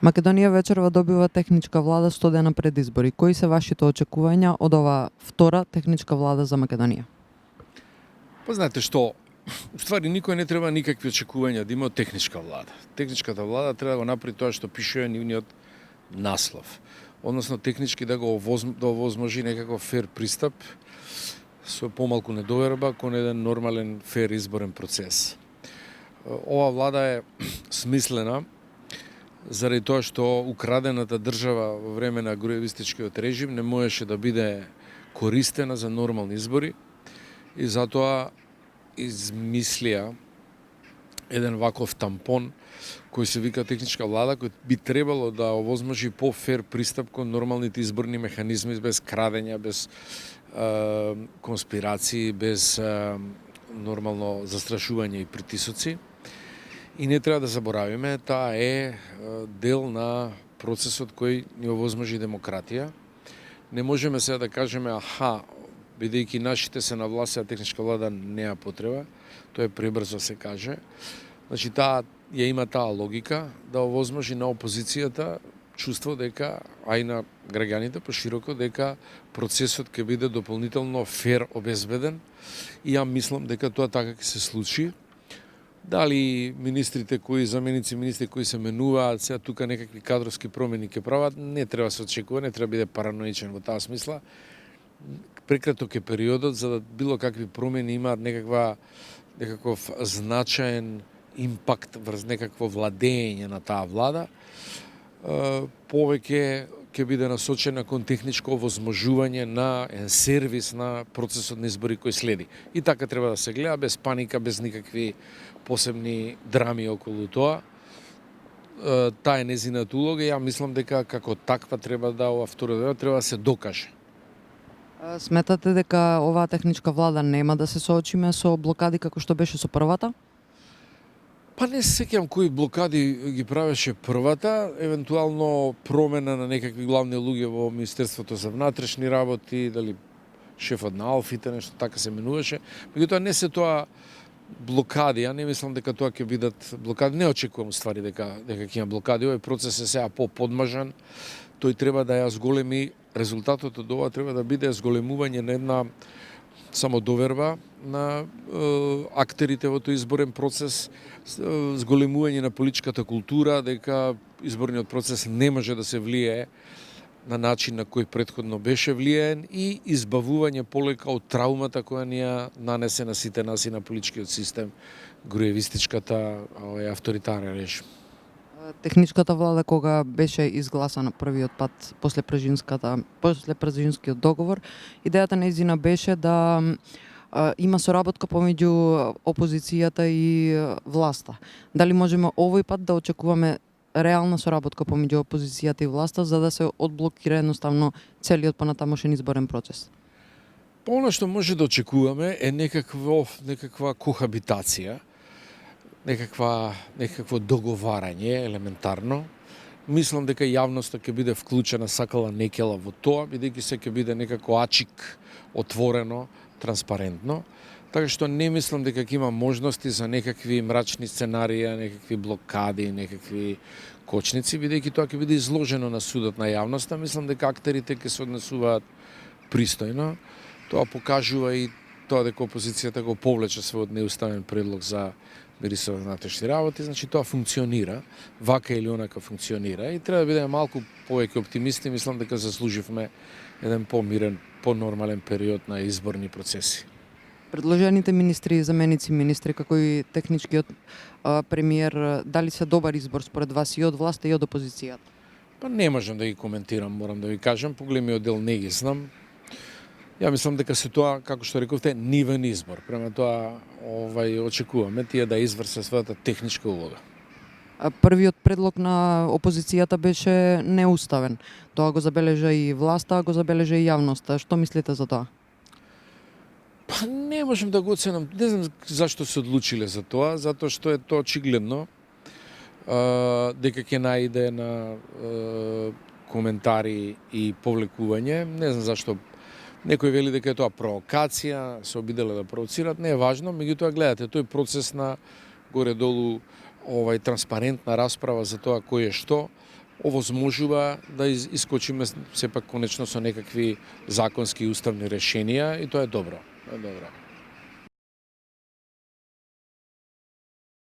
Македонија вечерва добива техничка влада 100 дена пред избори. Кои се вашите очекувања од оваа втора техничка влада за Македонија? Па знаете што, уствари никој не треба никакви очекувања да има од техничка влада. Техничката влада треба да го направи тоа што пишува нивниот наслов. Односно технички да го овозможи некаков фер пристап со помалку недоверба кон еден нормален фер изборен процес. Ова влада е смислена заради тоа што украдената држава во време на груевистичкиот режим не можеше да биде користена за нормални избори и затоа измислија еден ваков тампон кој се вика техничка влада, кој би требало да овозможи по-фер пристап кон нормалните изборни механизми без крадења, без конспирации, без нормално застрашување и притисоци. И не треба да заборавиме, таа е дел на процесот кој ни овозможи демократија. Не можеме сега да кажеме, бидејќи нашите се на власт, а техничка влада неа потреба, тоа е пребрзо се каже. Значи, таа ја има таа логика да овозможи на опозицијата чувство дека, а и на граѓаните пошироко, дека процесот ќе биде дополнително фер обезбеден и ја мислам дека тоа така ќе се случи. Дали министрите кои, заменици министри кои се менуваат, сега тука некакви кадровски промени ќе прават, не треба се очекува, не треба биде параноичен во таа смисла. Прекраток е периодот за да било какви промени имаат некаков значаен импакт врз некакво владење на таа влада. Повеќе ќе биде насочена кон техничко овозможување на сервис на процесот на избори кој следи. И така треба да се гледа, без паника, без никакви посебни драми околу тоа. Таа е незината улога и ја мислам дека како таква треба да ова втора дела треба да се докаже. Сметате дека оваа техничка влада нема да се соочиме со блокади како што беше со првата? Па не се сеќавам кои блокади ги правеше првата, евентуално промена на некакви главни луѓе во Министерството за внатрешни работи, дали шефот на Алфите, нешто така се менуваше. Меѓутоа не се тоа блокади, ја не мислам дека тоа ќе бидат блокади, не очекувам ствари дека ќе има блокади, овој процес е сега поподмажан, тој треба да ја зголеми, резултатот од ова треба да биде зголемување на една самодоверба на актерите во тој изборен процес, зголемување на политичката култура, дека изборниот процес не може да се влие на начин на кој претходно беше влијаен и избавување полека од траумата која ни ја нанесе на сите нас и на политичкиот систем, груевистичката авторитарен режим. Техничката влада кога беше изгласана првиот пат после Презинскиот договор, идејата нејзина беше да има соработка помеѓу опозицијата и власта. Дали можеме овој пат да очекуваме реална соработка помеѓу опозицијата и власта за да се одблокира едноставно целиот понатамошен изборен процес? Па она што може да очекуваме е некаква кохабитација, некакво договарање елементарно. Мислам дека јавноста ќе биде вклучена сакала некела во тоа, бидејќи се ќе биде некако ачик, отворено, транспарентно. Така што не мислам дека ќе има можности за некакви мрачни сценарии, некакви блокади, некакви кочници, бидејќи тоа ќе биде изложено на судот на јавноста. Мислам дека актерите ќе се однесуваат пристојно. Тоа покажува и тоа дека опозицијата го повлече својот неуставен предлог за Министерство за внатрешни работи, значи тоа функционира, вака или онака функционира и треба да бидеме малку повеќе оптимисти, мислам дека заслуживме еден помирен, понормален период на изборни процеси. Предложените министри и заменици министри, како и техничкиот премиер, дали се добар избор според вас и од власта и од опозицијата? Па не можам да ги коментирам, морам да ви кажам, по големиот дел не ги знам. Ја мислам дека се тоа, како што рековте, нивен избор. Према тоа очекуваме тие да извршат својата техничка улога. Првиот предлог на опозицијата беше неуставен. Тоа го забележа и власта, го забележа и јавноста. Што мислите за тоа? Па не можам да го оценам. Не знам зашто се одлучиле за тоа, затоа што е тоа очигледно дека ќе најде на коментари и повлекување. Не знам зашто некој вели дека е тоа провокација, се обиделе да провоцират, не е важно, меѓутоа гледате, тој процес на горе-долу транспарентна расправа за тоа кој е што, овозможува да искочиме сепак конечно со некакви законски и уставни решенија и тоа е добро. Тоа е добро.